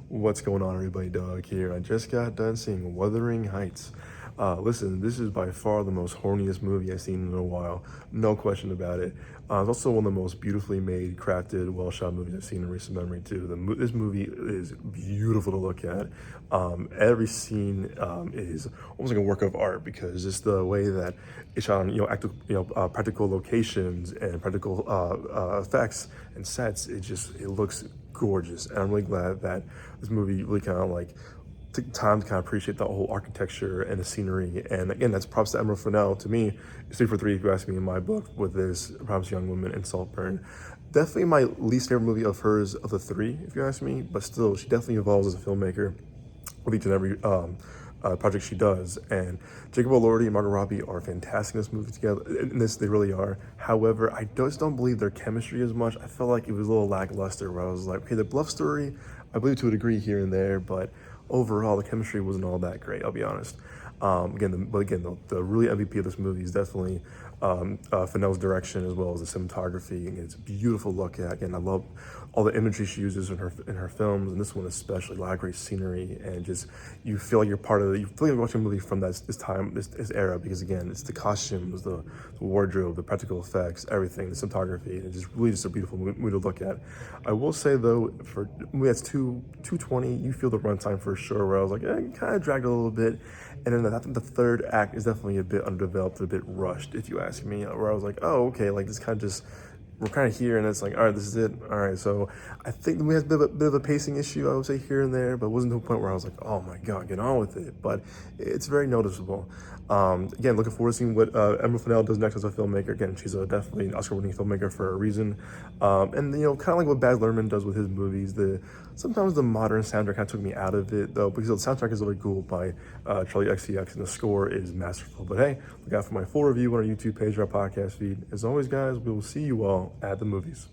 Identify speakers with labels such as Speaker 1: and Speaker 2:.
Speaker 1: What's going on, everybody? Doug here. I just got done seeing Wuthering Heights. Listen, this is by far the most horniest movie I've seen in a while. No question about it. It's also one of the most beautifully made, crafted, well-shot movies I've seen in recent memory, too. This movie is beautiful to look at. Every scene is almost like a work of art because just the way that it's shot on, practical locations and practical effects and sets. It looks gorgeous, and I'm really glad that this movie really kind of like took time to kind of appreciate the whole architecture and the scenery. And again, that's props to Emerald Fennell. To me, it's 3 for 3 if you ask me in my book with this Promised Young Woman and Saltburn. Definitely my least favorite movie of hers of the three, if you ask me, but still, she definitely evolves as a filmmaker with each and every project she does. And Jacob Elordi and Margot Robbie are fantastic in this movie together. In this, they really are. However, I just don't believe their chemistry as much. I felt like it was a little lackluster, where I was like, okay, the bluff story, I believe to a degree here and there, but overall, the chemistry wasn't all that great, I'll be honest. The really MVP of this movie is definitely Fennell's direction, as well as the cinematography. And it's a beautiful look at. Again, I love all the imagery she uses in her films, and this one especially. A lot of great scenery, and just you feel like you're part of it. You feel like you're watching a movie from this era, because again, it's the costumes, the wardrobe, the practical effects, everything, the cinematography. It's just a beautiful movie to look at. I will say though, for a movie that's 220, you feel the runtime for sure. Where I was like, it kind of dragged a little bit. And then I think the third act is definitely a bit underdeveloped, a bit rushed, if you ask me, where I was like, oh, okay, like this kind of just, we're kind of here, and it's like, all right, this is it. All right, so I think we had a bit of a pacing issue, I would say, here and there, but it wasn't to a point where I was like, oh my God, get on with it. But it's very noticeable. Again, looking forward to seeing what Emerald Fennell does next as a filmmaker. Again, she's definitely an Oscar-winning filmmaker for a reason. And kind of like what Baz Luhrmann does with his movies, sometimes the modern soundtrack kind of took me out of it, though, because the soundtrack is really cool by Charlie XCX, and the score is masterful. But hey, look out for my full review on our YouTube page or our podcast feed. As always, guys, we will see you all at the movies.